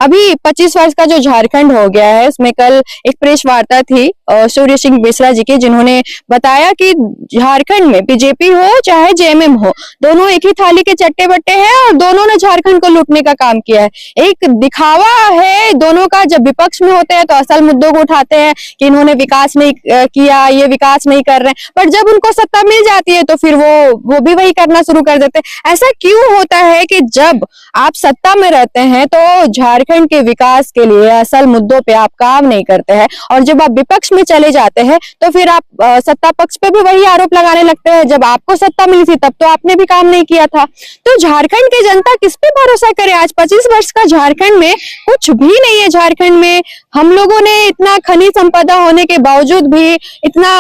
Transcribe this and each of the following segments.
अभी 25 वर्ष का जो झारखंड हो गया है, उसमें कल एक प्रेस वार्ता थी सूर्य सिंह बेसरा जी की, जिन्होंने बताया कि झारखंड में बीजेपी हो चाहे जेएमएम हो, दोनों एक ही थाली के चट्टे बट्टे हैं और दोनों ने झारखंड को लूटने का काम किया है। एक दिखावा है दोनों का। जब विपक्ष में होते हैं तो असल मुद्दों को उठाते हैं कि इन्होंने विकास नहीं किया, ये विकास नहीं कर रहे हैं, पर जब उनको सत्ता मिल जाती है तो फिर वो भी वही करना शुरू कर देते हैं। ऐसा क्यों होता है कि जब आप सत्ता में रहते हैं तो झारखंड के विकास के लिए असल मुद्दों पे आप काम नहीं करते हैं, और जब आप विपक्ष में चले जाते हैं तो फिर आप सत्ता पक्ष पे भी वही आरोप लगाने लगते हैं, जब आपको सत्ता मिली थी तब तो आपने भी काम नहीं किया था। तो झारखंड की जनता किस पे भरोसा करे? आज 25 वर्ष का झारखंड में कुछ भी नहीं है। झारखंड में हम लोगों ने इतना खनिज संपदा होने के बावजूद भी इतना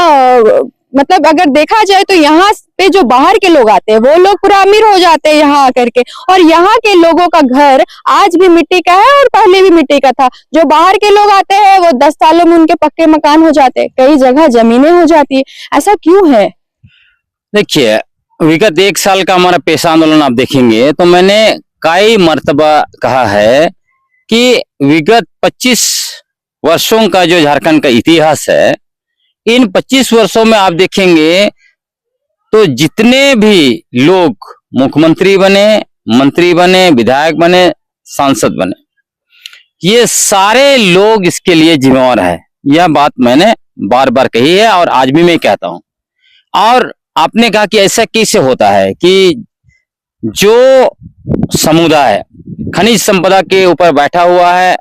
मतलब अगर देखा जाए तो यहाँ पे जो बाहर के लोग आते हैं वो लोग पूरा अमीर हो जाते हैं यहाँ आकर के, और यहाँ के लोगों का घर आज भी मिट्टी का है और पहले भी मिट्टी का था। जो बाहर के लोग आते हैं वो 10 सालों में उनके पक्के मकान हो जाते हैं, कई जगह जमीनें हो जाती है। ऐसा क्यों है? देखिए, विगत 1 साल का हमारा पेशा आंदोलन आप देखेंगे तो मैंने कई मर्तबा कहा है कि विगत 25 वर्षों का जो झारखंड का इतिहास है, इन 25 वर्षों में आप देखेंगे तो जितने भी लोग मुख्यमंत्री बने, मंत्री बने, विधायक बने, सांसद बने, ये सारे लोग इसके लिए जिम्मेवार है। यह बात मैंने बार बार कही है और आज भी मैं कहता हूं। और आपने कहा कि ऐसा कैसे होता है कि जो समुदाय खनिज संपदा के ऊपर बैठा हुआ है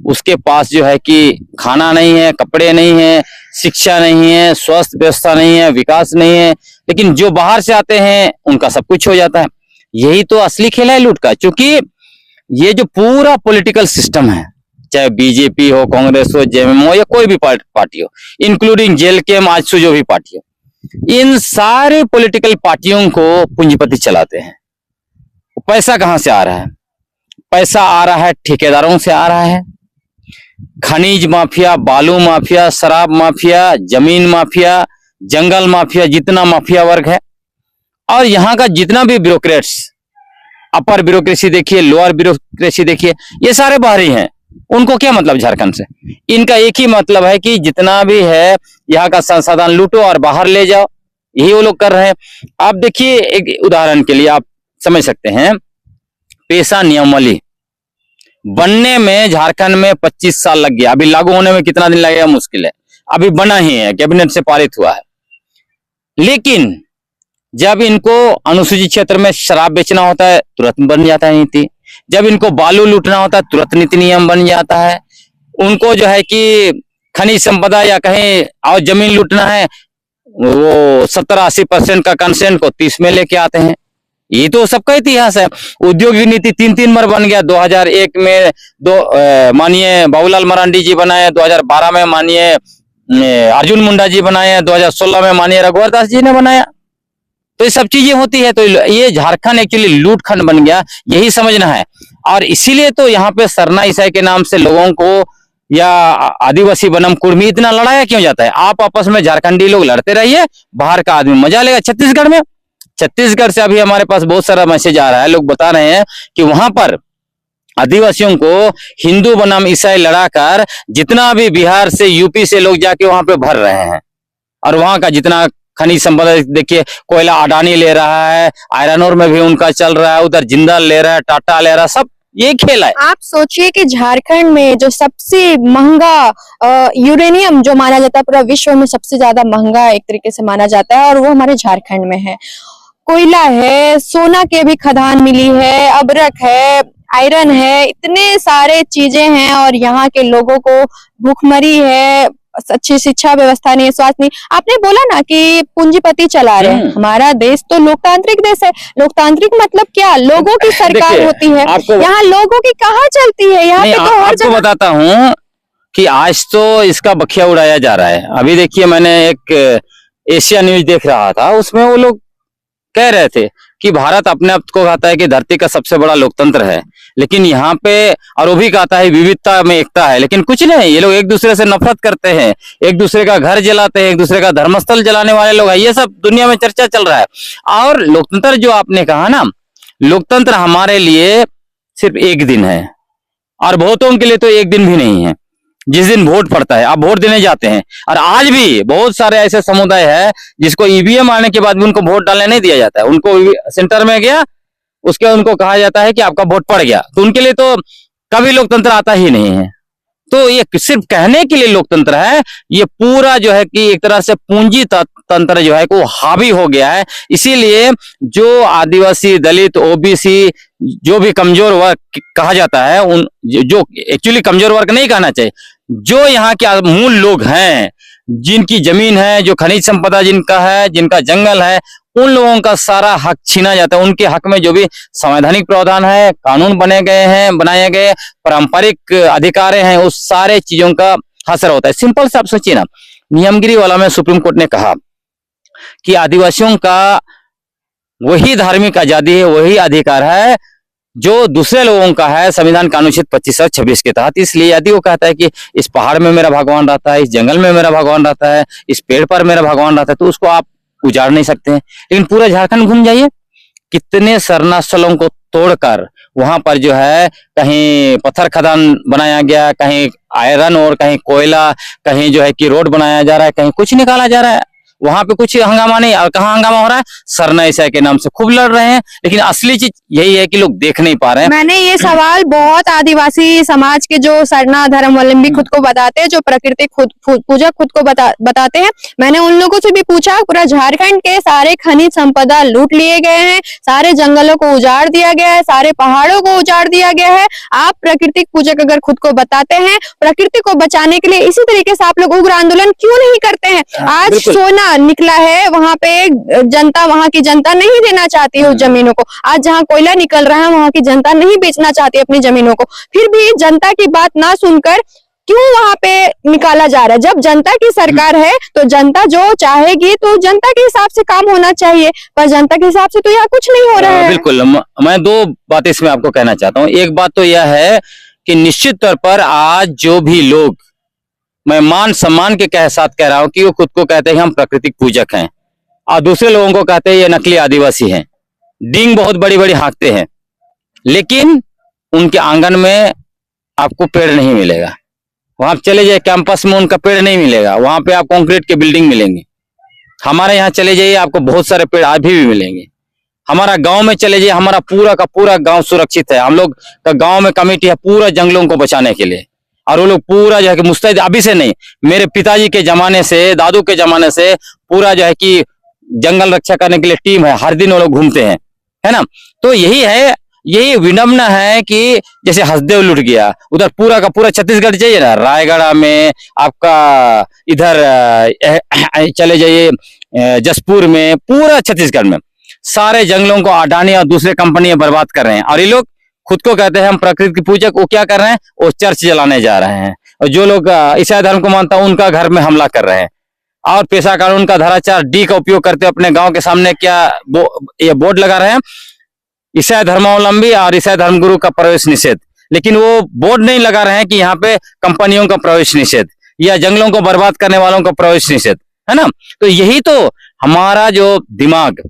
उसके पास जो है कि खाना नहीं है, कपड़े नहीं है, शिक्षा नहीं है, स्वास्थ्य व्यवस्था नहीं है, विकास नहीं है, लेकिन जो बाहर से आते हैं उनका सब कुछ हो जाता है। यही तो असली खेल है लूट का। क्योंकि ये जो पूरा पॉलिटिकल सिस्टम है, चाहे बीजेपी हो, कांग्रेस हो, जेएमएम हो या कोई भी पार्टी हो, इंक्लूडिंग जेएलके, आजसू जो भी पार्टी हो, इन सारे पॉलिटिकल पार्टियों को पूंजीपति चलाते हैं। पैसा कहां से आ रहा है? पैसा आ रहा है ठेकेदारों से आ रहा है। खनिज माफिया, बालू माफिया, शराब माफिया, जमीन माफिया, जंगल माफिया, जितना माफिया वर्ग है, और यहाँ का जितना भी ब्यूरोक्रेट्स, अपर ब्यूरोक्रेसी देखिए, लोअर ब्यूरोक्रेसी देखिए, ये सारे बाहरी हैं। उनको क्या मतलब झारखंड से? इनका एक ही मतलब है कि जितना भी है यहाँ का संसाधन लूटो और बाहर ले जाओ। यही वो लोग कर रहे हैं। आप देखिए, एक उदाहरण के लिए आप समझ सकते हैं, पेशा नियमावली बनने में झारखंड में 25 साल लग गया। अभी लागू होने में कितना दिन लगेगा मुश्किल है। अभी बना ही है, कैबिनेट से पारित हुआ है। लेकिन जब इनको अनुसूचित क्षेत्र में शराब बेचना होता है तुरंत बन जाता है नीति। जब इनको बालू लूटना होता है तुरंत नीति नियम बन जाता है। उनको जो है कि खनिज संपदा या कहीं और जमीन लूटना है, वो 70-80% का कंसेंट को 30 में लेके आते हैं। ये तो सबका इतिहास है। उद्योगिक नीति 3 बार बन गया। 2001 में माननीय बाबूलाल मरांडी जी बनाए, 2012 में माननीय अर्जुन मुंडा जी बनाए, 2016 में माननीय रघुवर दास जी ने बनाया। तो ये सब चीजें होती है। तो ये झारखंड एक्चुअली लूट खंड बन गया, यही समझना है। और इसीलिए तो यहाँ पे सरना ईसाई के नाम से लोगों को या आदिवासी बनम कुर्मी इतना लड़ाया क्यों जाता है? आप आपस में झारखंडी लोग लड़ते रहिए, बाहर का आदमी मजा लेगा। छत्तीसगढ़ से अभी हमारे पास बहुत सारा मैसेज आ रहा है, लोग बता रहे हैं कि वहां पर आदिवासियों को हिंदू बनाम ईसाई लड़ाकर जितना भी बिहार से, यूपी से लोग जाके वहां पे भर रहे हैं, और वहां का जितना खनिज संपदा देखिए, कोयला अडानी ले रहा है, आयरन ओर में भी उनका चल रहा है, उधर जिंदाल ले रहा है, टाटा ले रहा है, सब ये खेल है। आप सोचिए कि झारखंड में जो सबसे महंगा यूरेनियम जो माना जाता है, पूरा विश्व में सबसे ज्यादा महंगा एक तरीके से माना जाता है, और वो हमारे झारखंड में है। कोयला है, सोना के भी खदान मिली है, अबरक है, आयरन है, इतने सारे चीजें हैं, और यहाँ के लोगों को भूखमरी है, अच्छी शिक्षा व्यवस्था नहीं है, स्वास्थ्य नहीं। आपने बोला ना कि पूंजीपति चला रहे हैं। हमारा देश तो लोकतांत्रिक देश है। लोकतांत्रिक मतलब क्या? लोगों की सरकार होती है। यहाँ लोगों की कहाँ चलती है? यहाँ पे तो हर जगह। बताता हूँ कि आज तो इसका बखिया उड़ाया जा रहा है। अभी देखिए, मैंने एक एशिया न्यूज देख रहा था, उसमें वो लोग कह रहे थे कि भारत अपने आप को कहता है कि धरती का सबसे बड़ा लोकतंत्र है, लेकिन यहाँ पे, और वो भी कहता है विविधता में एकता है, लेकिन कुछ नहीं। ये लोग एक दूसरे से नफरत करते हैं, एक दूसरे का घर जलाते हैं, एक दूसरे का धर्मस्थल जलाने वाले लोग हैं। ये सब दुनिया में चर्चा चल रहा है। और लोकतंत्र जो आपने कहा ना, लोकतंत्र हमारे लिए सिर्फ एक दिन है, और बहुतों के लिए तो एक दिन भी नहीं है। जिस दिन वोट पड़ता है, आप वोट देने जाते हैं, और आज भी बहुत सारे ऐसे समुदाय है जिसको ईवीएम आने के बाद भी उनको वोट डालने नहीं दिया जाता है। उनको सेंटर में गया, उसके उनको कहा जाता है कि आपका वोट पड़ गया, तो उनके लिए तो कभी लोकतंत्र आता ही नहीं है। तो ये सिर्फ कहने के लिए लोकतंत्र है, ये पूरा जो है कि एक तरह से पूंजी तंत्र जो है वो हावी हो गया है। इसीलिए जो आदिवासी, दलित, ओबीसी, जो भी कमजोर वर्ग कहा जाता है, उन जो एक्चुअली कमजोर वर्ग नहीं कहना चाहिए, जो यहाँ के मूल लोग हैं, जिनकी जमीन है, जो खनिज संपदा जिनका है, जिनका जंगल है, उन लोगों का सारा हक छीना जाता है। उनके हक में जो भी संवैधानिक प्रावधान है, कानून बनाए गए पारंपरिक अधिकार हैं, उस सारे चीजों का असर होता है। सिंपल से आप सोचिए ना, नियमगिरी वाला में सुप्रीम कोर्ट ने कहा कि आदिवासियों का वही धार्मिक आजादी है, वही अधिकार है जो दूसरे लोगों का है संविधान का अनुच्छेद 25 और 26 के तहत। इसलिए यदि वो कहता है कि इस पहाड़ में मेरा भगवान रहता है, इस जंगल में मेरा भगवान रहता है, इस पेड़ पर मेरा भगवान रहता है, तो उसको आप उजाड़ नहीं सकते हैं। लेकिन पूरा झारखंड घूम जाइए, कितने शरणा स्थलों को तोड़कर वहां पर जो है कहीं पत्थर खदान बनाया गया, कहीं आयरन और कहीं कोयला, कहीं जो है कि रोड बनाया जा रहा है, कहीं कुछ निकाला जा रहा है। वहां पे कुछ हंगामा नहीं, और कहाँ हंगामा हो रहा है, सरना ईसाई के नाम से खूब लड़ रहे हैं। लेकिन असली चीज यही है कि लोग देख नहीं पा रहे हैं। मैंने ये सवाल बहुत आदिवासी समाज के जो सरना धर्मावलंबी खुद को बताते हैं, जो प्रकृति पूजक खुद को बताते हैं, मैंने उन लोगों से भी पूछा। पूरा झारखंड के सारे खनिज संपदा लूट लिए गए हैं, सारे जंगलों को उजाड़ दिया गया है, सारे पहाड़ों को उजाड़ दिया गया है। आप प्राकृतिक पूजक अगर खुद को बताते हैं, प्रकृति को बचाने के लिए इसी तरीके से आप लोग उग्र आंदोलन क्यों नहीं करते हैं? आज सोना निकला है, वहां पे जनता, वहां की जनता नहीं देना चाहती है उस जमीनों को। आज जहां कोयला निकल रहा है, वहां की जनता नहीं बेचना चाहती अपनी जमीनों को। फिर भी जनता की बात ना सुनकर क्यों वहां पे निकाला जा रहा है? जब जनता की सरकार है तो जनता जो चाहेगी तो जनता के हिसाब से काम होना चाहिए, पर जनता के हिसाब से तो यहाँ कुछ नहीं हो रहा है। बिल्कुल, मैं दो बातें इसमें आपको कहना चाहता हूँ। एक बात तो यह है कि निश्चित तौर पर आज जो भी लोग, मैं मान सम्मान के साथ कह रहा हूं कि वो खुद को कहते हैं हम प्राकृतिक पूजक हैं, और दूसरे लोगों को कहते हैं ये नकली आदिवासी हैं, डींग बहुत बड़ी बड़ी हाँकते हैं, लेकिन उनके आंगन में आपको पेड़ नहीं मिलेगा। वहां चले जाइए कैंपस में, उनका पेड़ नहीं मिलेगा, वहां पे आप कंक्रीट के बिल्डिंग मिलेंगे। हमारे यहाँ चले जाइए, आपको बहुत सारे पेड़ अभी भी मिलेंगे। हमारा गांव में चले जाइए, हमारा पूरा का पूरा गांव सुरक्षित है। हम लोग का गांव में कमेटी है पूरा जंगलों को बचाने के लिए, और वो लोग पूरा जो है कि मुस्तैद, अभी से नहीं, मेरे पिताजी के जमाने से, दादू के जमाने से पूरा जो है कि जंगल रक्षा करने के लिए टीम है, हर दिन वो लोग घूमते हैं, है ना। तो यही है, यही विडम्बना है कि जैसे हसदेव लुट गया, उधर पूरा का पूरा छत्तीसगढ़ जाइए ना, रायगढ़ में आपका, इधर चले जाइए जसपुर में, पूरा छत्तीसगढ़ में सारे जंगलों को अडानी और दूसरे कंपनियां बर्बाद कर रहे हैं। और ये लोग खुद को कहते हैं हम प्रकृति पूजक, वो क्या कर रहे हैं, वो चर्च जलाने जा रहे हैं, और जो लोग ईसाई धर्म को मानता है उनका घर में हमला कर रहे हैं। और पेशा कानून का धारा 4D का उपयोग करते अपने गांव के सामने क्या ये बोर्ड लगा रहे हैं, ईसाई धर्मावलंबी और ईसाई धर्मगुरु का प्रवेश निषेध। लेकिन वो बोर्ड नहीं लगा रहे हैं कि यहाँ पे कंपनियों का प्रवेश निषेध या जंगलों को बर्बाद करने वालों का प्रवेश निषेध, है ना। तो यही तो हमारा जो दिमाग,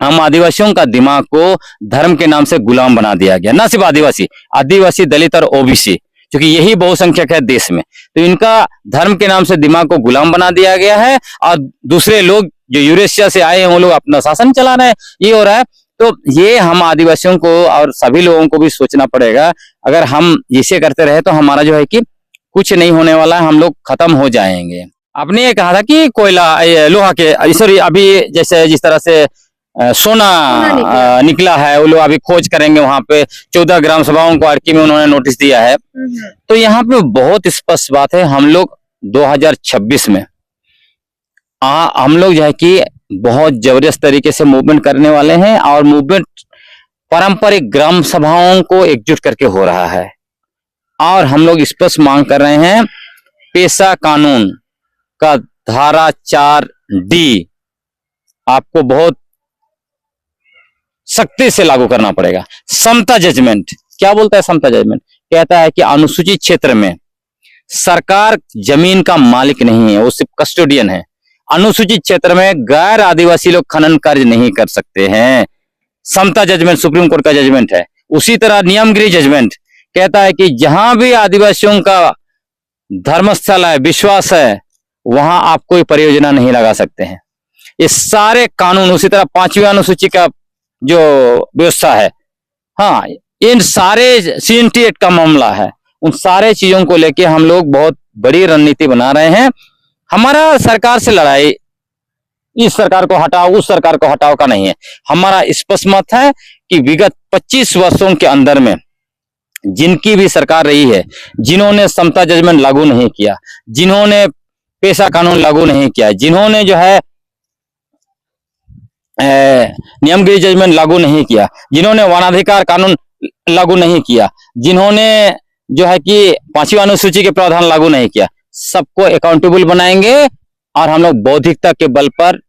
हम आदिवासियों का दिमाग को धर्म के नाम से गुलाम बना दिया गया। न सिर्फ आदिवासी, दलित और ओबीसी, क्योंकि यही बहुसंख्यक है देश में, तो इनका धर्म के नाम से दिमाग को गुलाम बना दिया गया है। और दूसरे लोग जो यूरेशिया से आए हैं, वो लोग अपना शासन चला रहे हैं, ये हो रहा है। तो ये हम आदिवासियों को और सभी लोगों को भी सोचना पड़ेगा। अगर हम इसे करते रहे तो हमारा जो है कि कुछ नहीं होने वाला है, हम लोग खत्म हो जाएंगे। आपने ये कहा था कि कोयला, लोहा के, सॉरी, अभी जैसे जिस तरह से सोना निकला है, वो लोग अभी खोज करेंगे। वहां पे 14 ग्राम सभाओं को अर्की में उन्होंने नोटिस दिया है। तो यहाँ पे बहुत स्पष्ट बात है, हम लोग 2026 में हम लोग जो है कि बहुत जबरदस्त तरीके से मूवमेंट करने वाले हैं, और मूवमेंट पारंपरिक ग्राम सभाओं को एकजुट करके हो रहा है। और हम लोग स्पष्ट मांग कर रहे हैं, पेशा कानून का धारा 4D आपको बहुत सख्ती से लागू करना पड़ेगा। समता जजमेंट क्या बोलता है? समता जजमेंट कहता है कि अनुसूचित क्षेत्र में सरकार जमीन का मालिक नहीं है, वो सिर्फ कस्टोडियन है। अनुसूचित क्षेत्र में गैर आदिवासी लोग खनन कार्य नहीं कर सकते हैं। समता जजमेंट सुप्रीम कोर्ट का जजमेंट है। उसी तरह नियमगिरी जजमेंट कहता है कि जहां भी आदिवासियों का धर्मस्थल है, विश्वास है, वहां आप कोई परियोजना नहीं लगा सकते हैं। ये सारे कानून, उसी तरह 5वीं अनुसूची का जो व्यवस्था है, हाँ, इन सारे CNT एक्ट का मामला है, उन सारे चीजों को लेके हम लोग बहुत बड़ी रणनीति बना रहे हैं। हमारा सरकार से लड़ाई इस सरकार को हटाओ उस सरकार को हटाओ का नहीं है। हमारा स्पष्ट मत है कि विगत 25 वर्षों के अंदर में जिनकी भी सरकार रही है, जिन्होंने समता जजमेंट लागू नहीं किया, जिन्होंने पेशा कानून लागू नहीं किया, जिन्होंने जो है नियमगिरी जजमेंट लागू नहीं किया, जिन्होंने वनाधिकार कानून लागू नहीं किया, जिन्होंने जो है कि 5वीं अनुसूची के प्रावधान लागू नहीं किया, सबको अकाउंटेबल बनाएंगे और हम लोग बौद्धिकता के बल पर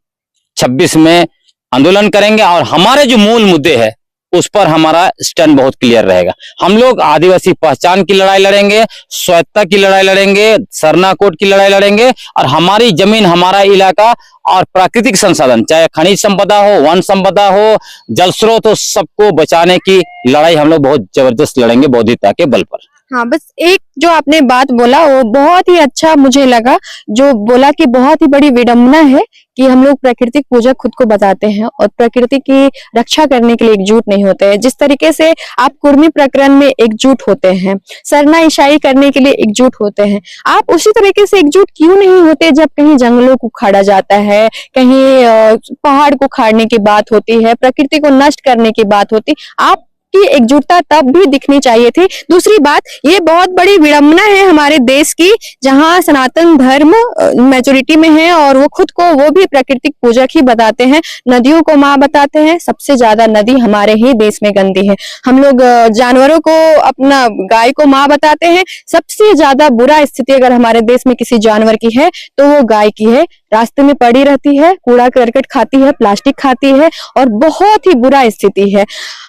26 में आंदोलन करेंगे। और हमारे जो मूल मुद्दे हैं उस पर हमारा स्टैंड बहुत क्लियर रहेगा। हम लोग आदिवासी पहचान की लड़ाई लड़ेंगे, स्वायत्तता की लड़ाई लड़ेंगे, सरना कोड की लड़ाई लड़ेंगे, और हमारी जमीन, हमारा इलाका और प्राकृतिक संसाधन, चाहे खनिज संपदा हो, वन संपदा हो, जल स्रोत हो, सबको बचाने की लड़ाई हम लोग बहुत जबरदस्त लड़ेंगे बौद्धिकता के बल पर। हाँ, बस एक जो आपने बात बोला वो बहुत ही अच्छा मुझे लगा, जो बोला कि बहुत ही बड़ी विडंबना है कि हम लोग प्राकृतिक पूजक खुद को बताते हैं और प्रकृति की रक्षा करने के लिए एकजुट नहीं होते हैं। जिस तरीके से आप कुर्मी प्रकरण में एकजुट होते हैं, सरना ईसाई करने के लिए एकजुट होते हैं, आप उसी तरीके से एकजुट क्यों नहीं होते जब कहीं जंगलों को उखाड़ा जाता है, कहीं पहाड़ को उखाड़ने की बात होती है, प्रकृति को नष्ट करने की बात होती, आप की एकजुटता तब भी दिखनी चाहिए थी। दूसरी बात, ये बहुत बड़ी विडंबना है हमारे देश की, जहां सनातन धर्म मेजोरिटी में है और वो खुद को वो भी प्राकृतिक पूजक ही बताते हैं, नदियों को माँ बताते हैं। सबसे ज्यादा नदी हमारे ही देश में गंदी है। हम लोग जानवरों को, अपना गाय को माँ बताते हैं। सबसे ज्यादा बुरा स्थिति अगर हमारे देश में किसी जानवर की है तो वो गाय की है। रास्ते में पड़ी रहती है, कूड़ा करकट खाती है, प्लास्टिक खाती है और बहुत ही बुरा स्थिति है।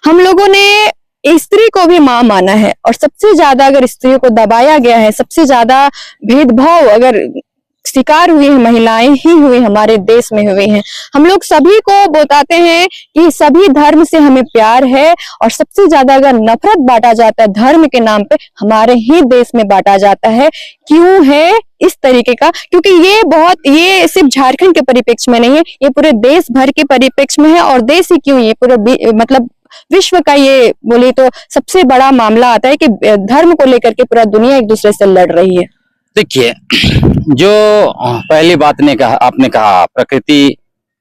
हम लोगों ने स्त्री को भी मां माना है और सबसे ज्यादा अगर स्त्रियों को दबाया गया है, सबसे ज्यादा भेदभाव अगर शिकार हुई है महिलाएं ही हुई हमारे देश में हुई हैं। हम लोग सभी को बताते हैं कि सभी धर्म से हमें प्यार है और सबसे ज्यादा अगर नफरत बांटा जाता है धर्म के नाम पे, हमारे ही देश में बांटा जाता है। क्यों है इस तरीके का? क्योंकि ये सिर्फ झारखंड के परिप्रेक्ष्य में नहीं है, ये पूरे देश भर के परिप्रेक्ष्य में है। और देश ही क्यों, ये पूरे मतलब विश्व का ये बोले तो सबसे बड़ा मामला आता है कि धर्म को लेकर के पूरा दुनिया एक दूसरे से लड़ रही है। देखिए, जो पहली बात आपने कहा प्रकृति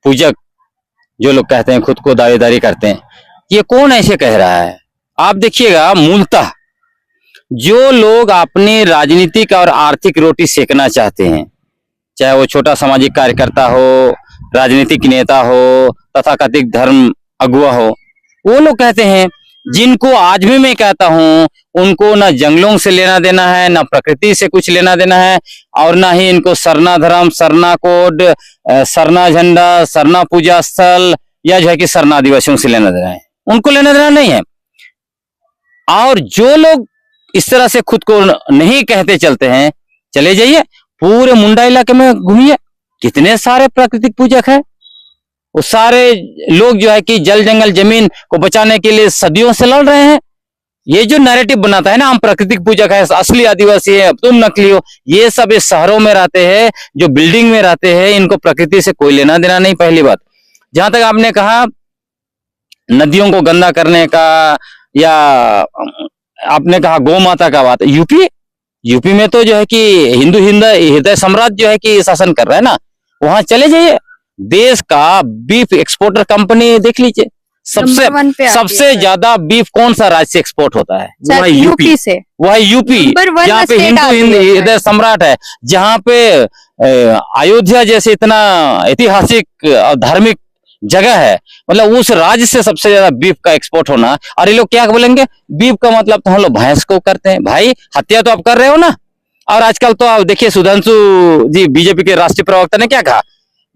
पूजक जो लोग कहते हैं, खुद को दावेदारी करते हैं, ये कौन ऐसे कह रहा है? आप देखिएगा, मूलतः जो लोग अपनी राजनीतिक और आर्थिक रोटी सेकना चाहते हैं, चाहे वो छोटा सामाजिक कार्यकर्ता हो, राजनीतिक नेता हो, तथाकथित धर्म अगुवा हो, वो लोग कहते हैं, जिनको आज भी मैं कहता हूं, उनको ना जंगलों से लेना देना है, ना प्रकृति से कुछ लेना देना है, और ना ही इनको सरना धर्म, सरना कोड, सरना झंडा, सरना पूजा स्थल या जो है कि सरना आदिवासियों से लेना देना है, उनको लेना देना नहीं है। और जो लोग इस तरह से खुद को नहीं कहते चलते हैं, चले जाइए पूरे मुंडा इलाके में घूमिए, कितने सारे प्राकृतिक पूजक है। वो सारे लोग जो है कि जल जंगल जमीन को बचाने के लिए सदियों से लड़ रहे हैं। ये जो नैरेटिव बनाता है ना, हम प्राकृतिक पूजक है, असली आदिवासी है, तुम नकली हो, ये सब इस शहरों में रहते हैं, जो बिल्डिंग में रहते हैं, इनको प्रकृति से कोई लेना देना नहीं। पहली बात, जहां तक आपने कहा नदियों को गंदा करने का, या आपने कहा गौ माता का बात, यूपी में तो जो है कि हिंदू हृदय सम्राट जो है कि शासन कर रहा है ना, वहां चले जाइए, देश का बीफ एक्सपोर्टर कंपनी देख लीजिए, सबसे ज्यादा बीफ कौन सा राज्य से एक्सपोर्ट होता है? वह यूपी से। वह यूपी, जहाँ पे हिंदू हृदय सम्राट है, जहाँ पे अयोध्या जैसे इतना ऐतिहासिक और धार्मिक जगह है, मतलब उस राज्य से सबसे ज्यादा बीफ का एक्सपोर्ट होना। और ये लोग क्या बोलेंगे, बीफ का मतलब तो हम लोग भैंस को करते हैं। भाई, हत्या तो आप कर रहे हो ना। और आजकल तो आप देखिए, सुधांशु जी बीजेपी के राष्ट्रीय प्रवक्ता ने क्या कहा,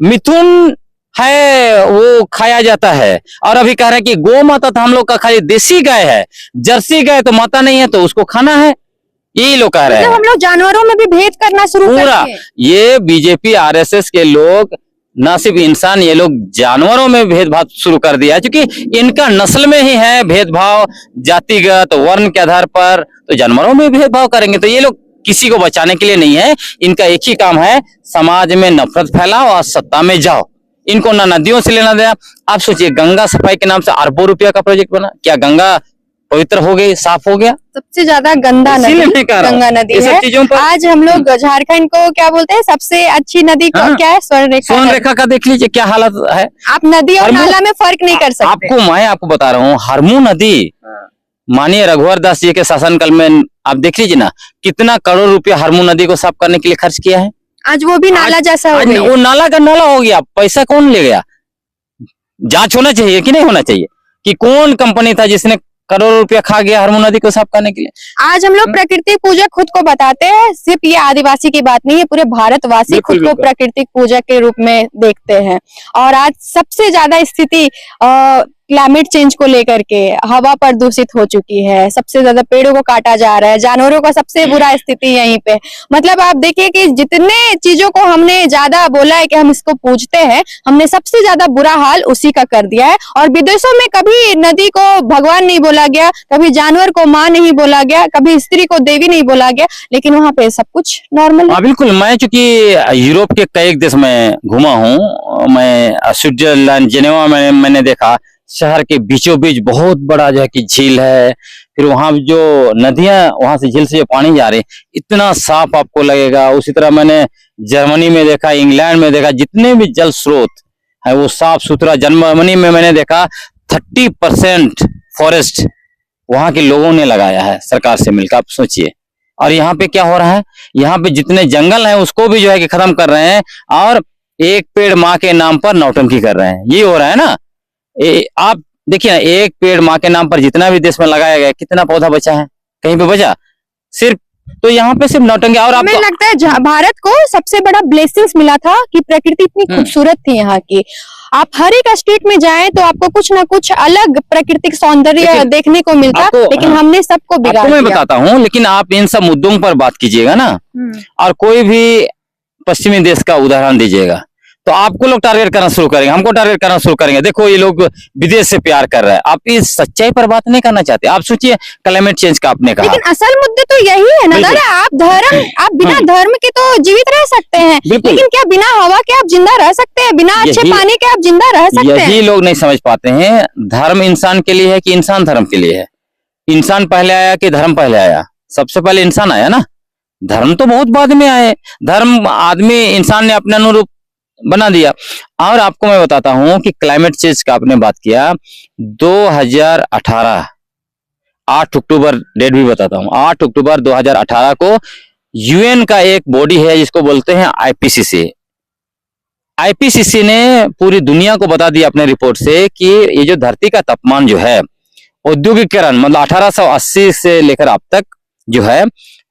मिथुन है वो खाया जाता है, और अभी कह रहे हैं कि गौ माता तो हम लोग का खाली देसी गाय है, जर्सी गाय तो माता नहीं है, तो उसको खाना है। यही लोग कह रहे हैं। हम लोग जानवरों में भी भेद करना शुरू पूरा ये बीजेपी आरएसएस के लोग ना सिर्फ इंसान, ये लोग जानवरों में भेदभाव शुरू कर दिया है, क्योंकि इनका नस्ल में ही है भेदभाव, जातिगत वर्ण के आधार पर, तो जानवरों में भेदभाव करेंगे। तो ये लोग किसी को बचाने के लिए नहीं है, इनका एक ही काम है, समाज में नफरत फैलाओ और सत्ता में जाओ। इनको ना नदियों से लेना देना। आप सोचिए, गंगा सफाई के नाम से अरबों रुपया का प्रोजेक्ट बना, क्या गंगा पवित्र हो गई, साफ हो गया? सबसे ज्यादा गंदा नदी इसीलिए मैं कह रहा हूं, गंगा नदी ये सब है। चीजों पर आज हम लोग झारखंड को क्या बोलते हैं, सबसे अच्छी नदी को हाँ। क्या है, स्वर्ण रेखा स्वर्ण है। रेखा का देख लीजिए क्या हालत है। आप नदी और हरमू- नाला में फर्क नहीं कर सकते। मैं आपको बता रहा हूँ, हरमू नदी माननीय रघुवर दास जी के शासनकाल में आप देख लीजिए ना, कितना करोड़ रुपया हरमू नदी को साफ करने के लिए खर्च किया है। आज वो भी नाला जैसा हो आज गई है। वो नाला का नाला हो गया, पैसा कौन ले गया? जांच होना चाहिए कि नहीं होना चाहिए कि कौन कंपनी था जिसने करोड़ रुपया खा गया हरमू नदी को साफ करने के लिए? आज हम लोग प्रकृति पूजक खुद को बताते हैं, सिर्फ ये आदिवासी की बात नहीं है, पूरे भारतवासी बिल्कुल, खुद को बिल्कुल। प्राकृतिक पूजक के रूप में देखते हैं। और आज सबसे ज्यादा स्थिति क्लाइमेट चेंज को लेकर के हवा प्रदूषित हो चुकी है, सबसे ज्यादा पेड़ों को काटा जा रहा है, जानवरों का सबसे बुरा स्थिति यहीं पे। मतलब आप देखिए कि जितने चीजों को हमने ज्यादा बोला है कि हम इसको पूजते हैं, हमने सबसे ज्यादा बुरा हाल उसी का कर दिया है। और विदेशों में कभी नदी को भगवान नहीं बोला गया, कभी जानवर को माँ नहीं बोला गया, कभी स्त्री को देवी नहीं बोला गया, लेकिन वहां पे सब कुछ नॉर्मल है। हाँ बिल्कुल। मैं चूंकि यूरोप के कई देश में घूमा हूँ, मैं स्विट्जरलैंड जेनेवा में मैंने देखा, शहर के बीचों बीच बहुत बड़ा जो है कि झील है, फिर वहां जो नदियां, वहां से झील से जो पानी जा रहे, इतना साफ आपको लगेगा। उसी तरह मैंने जर्मनी में देखा, इंग्लैंड में देखा, जितने भी जल स्रोत है वो साफ सुथरा। जर्मनी में मैंने देखा 30% फॉरेस्ट वहां के लोगों ने लगाया है सरकार से मिलकर, आप सोचिए। और यहाँ पे क्या हो रहा है, यहाँ पे जितने जंगल हैं उसको भी जो है कि खत्म कर रहे हैं, और एक पेड़ माँ के नाम पर नौटंकी कर रहे हैं, ये हो रहा है ना। आप देखिए ना, एक पेड़ माँ के नाम पर जितना भी देश में लगाया गया, कितना पौधा बचा है? कहीं पे बचा? सिर्फ तो यहाँ पे सिर्फ नौटंकी। और हमें लगता है भारत को सबसे बड़ा ब्लेसिंग्स मिला था कि प्रकृति इतनी खूबसूरत थी यहाँ की। आप हर एक स्टेट में जाएं तो आपको कुछ ना कुछ अलग प्राकृतिक सौंदर्य देखने को मिलता, लेकिन हमने सबको बिगाड़ आपको मैं दिया। बताता हूँ, लेकिन आप इन सब मुद्दों पर बात कीजिएगा ना, और कोई भी पश्चिमी देश का उदाहरण दीजिएगा, तो आपको लोग टारगेट करना शुरू करेंगे, हमको टारगेट करना शुरू करेंगे। देखो ये लोग विदेश से प्यार कर रहे हैं। आप इस सच्चाई पर बात नहीं करना चाहते। आप सोचिए क्लाइमेट चेंज का आपने कहा, लेकिन असल मुद्दे तो यही है ना दादा। आप बिना धर्म के तो जीवित रह सकते हैं, लेकिन क्या बिना हवा के आप जिंदा रह सकते हैं? बिना अच्छे पानी के आप जिंदा रह सकते हैं? यही लोग नहीं समझ पाते हैं। धर्म इंसान के लिए है कि इंसान धर्म के लिए है? इंसान पहले आया कि धर्म पहले आया? सबसे पहले इंसान आया ना, धर्म तो बहुत बाद में आए। धर्म आदमी इंसान ने अपने अनुरूप बना दिया। और आपको मैं बताता हूं कि क्लाइमेट चेंज का आपने बात किया, 2018 8 अक्टूबर डेट भी बताता हूं, 8 अक्टूबर 2018 को यूएन का एक बॉडी है जिसको बोलते हैं आईपीसीसी। आईपीसीसी ने पूरी दुनिया को बता दिया अपने रिपोर्ट से कि ये जो धरती का तापमान जो है, औद्योगिकरण मतलब 1880 से लेकर अब तक जो है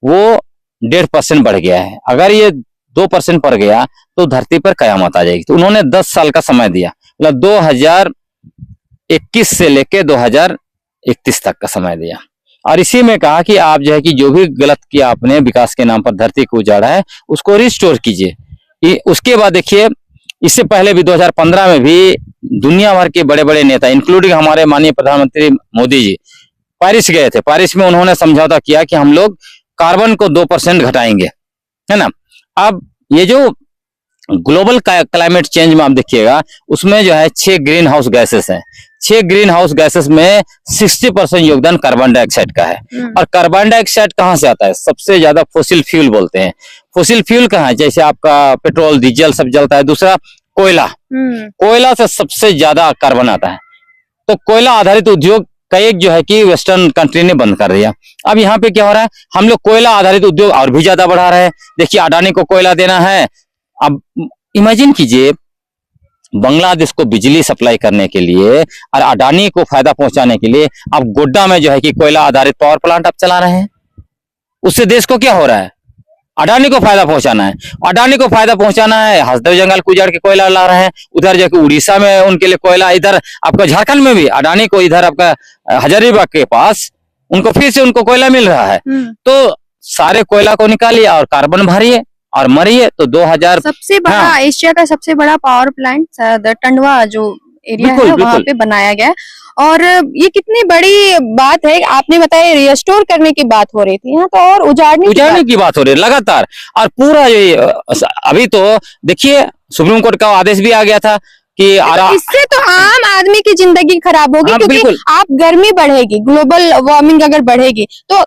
वो 1.5% बढ़ गया है। अगर ये 2% बढ़ गया तो धरती पर कयामत आ जाएगी। तो उन्होंने 10 साल का समय दिया, मतलब 2021 से लेकर 2031 तक का समय दिया। और इसी में कहा कि आप जो है कि जो भी गलत किया आपने विकास के नाम पर, धरती को उजाड़ा है, उसको रिस्टोर कीजिए। उसके बाद देखिए, इससे पहले भी 2015 में भी दुनिया भर के बड़े बड़े नेता इंक्लूडिंग हमारे माननीय प्रधानमंत्री मोदी जी पेरिस गए थे। पेरिस में उन्होंने समझौता किया कि हम लोग कार्बन को 2% घटाएंगे, है ना। अब ये जो ग्लोबल क्लाइमेट चेंज में आप देखिएगा, उसमें जो है 6 ग्रीन हाउस गैसेस हैं। 6 ग्रीन हाउस गैसेस में 60% योगदान कार्बन डाइऑक्साइड का है। और कार्बन डाइऑक्साइड कहाँ से आता है? सबसे ज्यादा फोसिल फ्यूल बोलते हैं। फोसिल फ्यूल कहाँ है? जैसे आपका पेट्रोल डीजल सब जलता है। दूसरा कोयला, कोयला से सबसे ज्यादा कार्बन आता है। तो कोयला आधारित उद्योग कई जो है कि वेस्टर्न कंट्री ने बंद कर दिया। अब यहाँ पे क्या हो रहा है, हम लोग कोयला आधारित उद्योग और भी ज्यादा बढ़ा रहे हैं। देखिए अडानी को कोयला देना है। अब इमेजिन कीजिए, बांग्लादेश को बिजली सप्लाई करने के लिए और अडानी को फायदा पहुंचाने के लिए आप गोड्डा में जो है कि कोयला आधारित पावर प्लांट आप चला रहे हैं। उससे देश को क्या हो रहा है? अडानी को फायदा पहुंचाना है। अडानी को फायदा पहुंचाना है, हसदेव जंगल को उजाड़ के कोयला ला रहे हैं। उधर जाके उड़ीसा में उनके लिए कोयला, इधर आपका झारखंड में भी अडानी को इधर आपका हजारीबाग के पास उनको फिर से उनको कोयला मिल रहा है। तो सारे कोयला को निकालिए और कार्बन भरिए और मरिए तो 2000। सबसे बड़ा हाँ। एशिया का सबसे बड़ा पावर प्लांट टंडवा जो एरिया बिल्कुल, है वहां बिल्कुल। पे बनाया गया है। और ये कितनी बड़ी बात है, आपने बताया रिस्टोर करने की बात हो रही थी, यहाँ तो और उजाड़ने की बात हो रही है लगातार। और पूरा ये अभी तो देखिए सुप्रीम कोर्ट का आदेश भी आ गया था कि इससे तो आम आदमी की जिंदगी खराब होगी, हाँ, क्योंकि बिल्कुल। आप गर्मी बढ़ेगी, ग्लोबल वार्मिंग अगर बढ़ेगी तो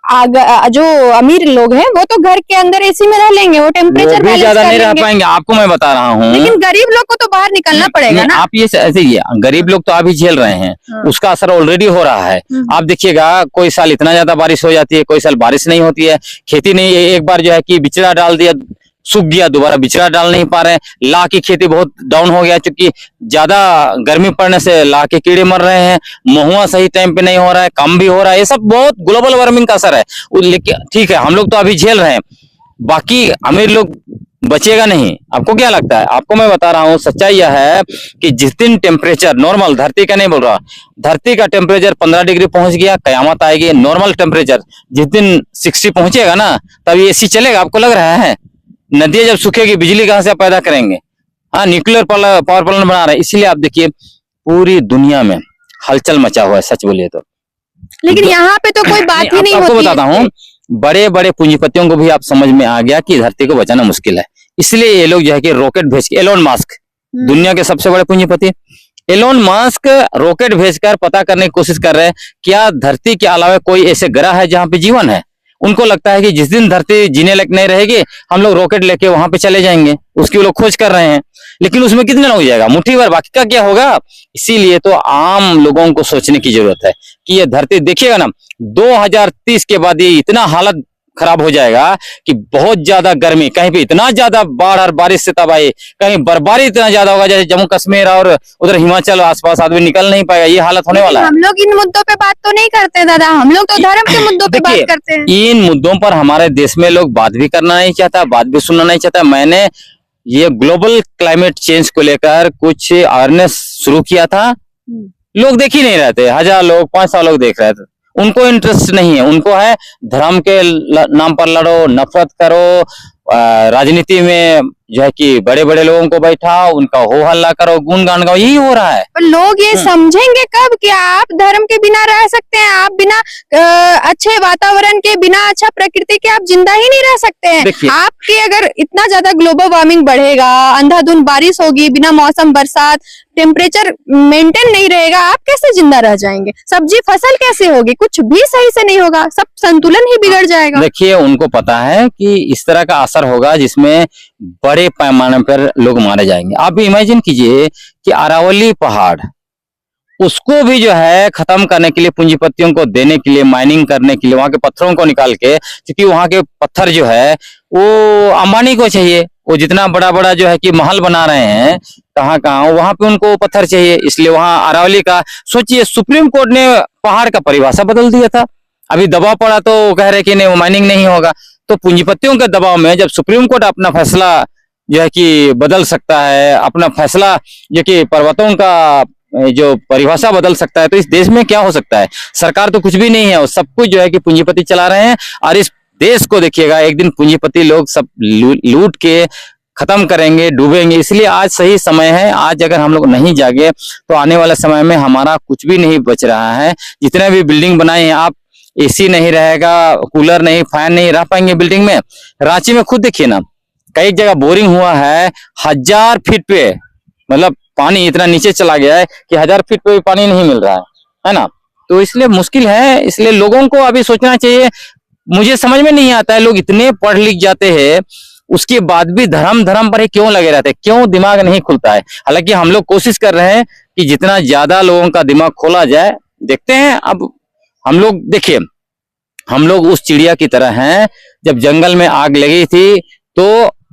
जो अमीर लोग हैं वो तो घर के अंदर एसी में रह लेंगे, वो टेम्परेचर भी बैलेंस ज्यादा कर नहीं रह लेंगे। पाएंगे, आपको मैं बता रहा हूँ। लेकिन गरीब लोग को तो बाहर निकलना पड़ेगा नहीं, ना। आप ये ऐसे ही है, गरीब लोग तो अभी झेल रहे हैं, उसका असर ऑलरेडी हो रहा है। आप देखिएगा कोई साल इतना ज्यादा बारिश हो जाती है, कोई साल बारिश नहीं होती है, खेती नहीं, एक बार जो है कि बिचड़ा डाल दिया सूख गया, दोबारा बिचड़ा डाल नहीं पा रहे हैं, लाह की खेती बहुत डाउन हो गया, क्योंकि ज्यादा गर्मी पड़ने से लाह के कीड़े मर रहे हैं, महुआ सही टाइम पे नहीं हो रहा है, कम भी हो रहा है, ये सब बहुत ग्लोबल वार्मिंग का असर है। लेकिन ठीक है, हम लोग तो अभी झेल रहे हैं, बाकी अमीर लोग बचेगा नहीं। आपको क्या लगता है? आपको मैं बता रहा हूँ, सच्चाई यह है कि जिस दिन टेम्परेचर नॉर्मल, धरती का नहीं बोल रहा, धरती का टेम्परेचर 15 डिग्री पहुंच गया, कयामत आएगी। नॉर्मल टेम्परेचर जिस दिन 60 पहुंचेगा ना, तब एसी चलेगा। आपको लग रहा है? नदियां जब सूखेगी, बिजली कहां से पैदा करेंगे? हाँ, न्यूक्लियर पावर प्लांट बना रहे हैं। इसलिए आप देखिए पूरी दुनिया में हलचल मचा हुआ है, सच बोलिए तो। लेकिन यहाँ पे तो कोई बात ही नहीं होती। आपको बताता हूँ, बड़े बड़े पूंजीपतियों को भी आप समझ में आ गया कि धरती को बचाना मुश्किल है, इसलिए ये लोग जो है कि रॉकेट भेज के, एलोन मस्क दुनिया के सबसे बड़े पूंजीपति, एलोन मस्क रॉकेट भेजकर पता करने की कोशिश कर रहे हैं क्या धरती के अलावा कोई ऐसे ग्रह है जहां पे जीवन है। उनको लगता है कि जिस दिन धरती जीने लायक नहीं रहेगी, हम लोग रॉकेट लेके वहां पे चले जाएंगे, उसकी वो लोग खोज कर रहे हैं। लेकिन उसमें कितना हो जाएगा? मुट्ठी भर, बाकी का क्या होगा? इसीलिए तो आम लोगों को सोचने की जरूरत है कि ये धरती देखिएगा ना, 2030 के बाद ये इतना हालत खराब हो जाएगा कि बहुत ज्यादा गर्मी, कहीं पे इतना ज्यादा बाढ़ और बारिश से तबाही, कहीं बर्फबारी इतना ज्यादा होगा जैसे जम्मू कश्मीर और उधर हिमाचल आसपास आदमी निकल नहीं पाएगा। ये हालत होने वाला है। हम लोग इन मुद्दों पे बात तो नहीं करते दादा, हम लोग तो धर्म के मुद्दों पे बात करते हैं। इन मुद्दों पर हमारे देश में लोग बात भी करना नहीं चाहता, बात भी सुनना नहीं चाहता। मैंने ये ग्लोबल क्लाइमेट चेंज को लेकर कुछ अवेयरनेस शुरू किया था, लोग देख ही नहीं रहे थे, 1000 लोग 500 लोग देख रहे थे। उनको इंटरेस्ट नहीं है, उनको है धर्म के नाम पर लड़ो, नफरत करो, राजनीति में जो है कि बड़े बड़े लोगों को बैठाओ, उनका हो हल्ला करो, गुणगान गाओ, यही हो रहा है। और लोग ये समझेंगे कब कि आप धर्म के बिना रह सकते हैं, आप बिना अच्छे वातावरण के, बिना अच्छा प्रकृति के आप जिंदा ही नहीं रह सकते हैं। आपके अगर इतना ज्यादा ग्लोबल वार्मिंग बढ़ेगा, अंधाधुंध बारिश होगी, बिना मौसम बरसात, टेम्परेचर मेंटेन नहीं रहेगा, आप कैसे जिंदा रह जाएंगे? सब्जी फसल कैसे होगी? कुछ भी सही से नहीं होगा, सब संतुलन ही बिगड़ जाएगा। देखिए उनको पता है कि इस तरह का असर होगा जिसमें बड़े पैमाने पर लोग मारे जाएंगे। आप इमेजिन कीजिए कि अरावली पहाड़, उसको भी जो है खत्म करने के लिए, पूंजीपतियों को देने के लिए, माइनिंग करने के लिए, वहां के पत्थरों को निकाल के, क्योंकि वहां के पत्थर जो है वो अंबानी को चाहिए, वो जितना बड़ा बड़ा जो है कि महल बना रहे हैं कहाँ कहाँ, वहां पे उनको पत्थर चाहिए। इसलिए वहां अरावली का, सोचिए सुप्रीम कोर्ट ने पहाड़ का परिभाषा बदल दिया था, अभी दबाव पड़ा तो कह रहे कि नहीं वो माइनिंग नहीं होगा। तो पूंजीपतियों के दबाव में जब सुप्रीम कोर्ट अपना फैसला जो है कि बदल सकता है, अपना फैसला जो कि पर्वतों का जो परिभाषा बदल सकता है, तो इस देश में क्या हो सकता है? सरकार तो कुछ भी नहीं है, वो सब कुछ जो है कि पूंजीपति चला रहे हैं। और इस देश को देखिएगा एक दिन पूंजीपति लोग सब लूट के खत्म करेंगे, डूबेंगे। इसलिए आज सही समय है, आज अगर हम लोग नहीं जागे तो आने वाले समय में हमारा कुछ भी नहीं बच रहा है। जितने भी बिल्डिंग बनाए हैं, आप एसी नहीं रहेगा, कूलर नहीं, फैन नहीं, रह पाएंगे बिल्डिंग में। रांची में खुद देखिए ना, कई जगह बोरिंग हुआ है, 1000 फीट पे, मतलब पानी इतना नीचे चला गया है कि 1000 फीट पे भी पानी नहीं मिल रहा है ना। तो इसलिए मुश्किल है, इसलिए लोगों को अभी सोचना चाहिए। मुझे समझ में नहीं आता है, लोग इतने पढ़ लिख जाते हैं उसके बाद भी धर्म पर ही क्यों लगे रहते हैं, क्यों दिमाग नहीं खुलता है? हालांकि हम लोग कोशिश कर रहे हैं कि जितना ज्यादा लोगों का दिमाग खोला जाए। देखते हैं, अब हम लोग देखिए, हम लोग उस चिड़िया की तरह हैं, जब जंगल में आग लगी थी तो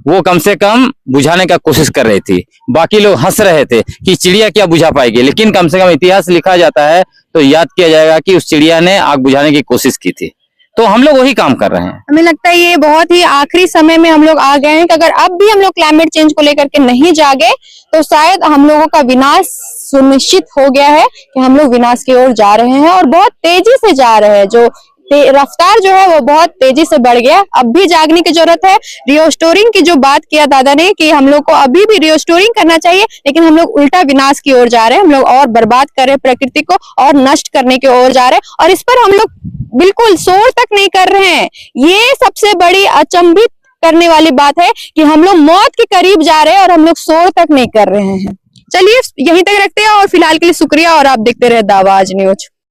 वो कम से कम बुझाने का कोशिश कर रही थी, बाकी लोग हंस रहे थे कि चिड़िया क्या बुझा पाएगी। लेकिन कम से कम इतिहास लिखा जाता है तो याद किया जाएगा कि उस चिड़िया ने आग बुझाने की कोशिश की थी। तो हम लोग वही काम कर रहे हैं। हमें लगता है ये बहुत ही आखिरी समय में हम लोग आ गए हैं कि अगर अब भी हम लोग क्लाइमेट चेंज को लेकर के नहीं जागे तो शायद हम लोगों का विनाश सुनिश्चित हो गया है, कि हम लोग विनाश की ओर जा रहे हैं और बहुत तेजी से जा रहे हैं। जो रफ्तार जो है वो बहुत तेजी से बढ़ गया। अब भी जागने की जरूरत है। रिस्टोरिंग की जो बात किया दादा ने कि हम लोग को अभी भी रिस्टोरिंग करना चाहिए, लेकिन हम लोग उल्टा विनाश की ओर जा रहे हैं। हम लोग और बर्बाद कर रहे हैं प्रकृति को और नष्ट करने की ओर जा रहे हैं, और इस पर हम लोग बिल्कुल शोर तक नहीं कर रहे हैं। ये सबसे बड़ी अचंभित करने वाली बात है कि हम लोग मौत के करीब जा रहे हैं और हम लोग शोर तक नहीं कर रहे हैं। चलिए यहीं तक रखते हैं और फिलहाल के लिए शुक्रिया, और आप देखते रहे द आवाज न्यूज।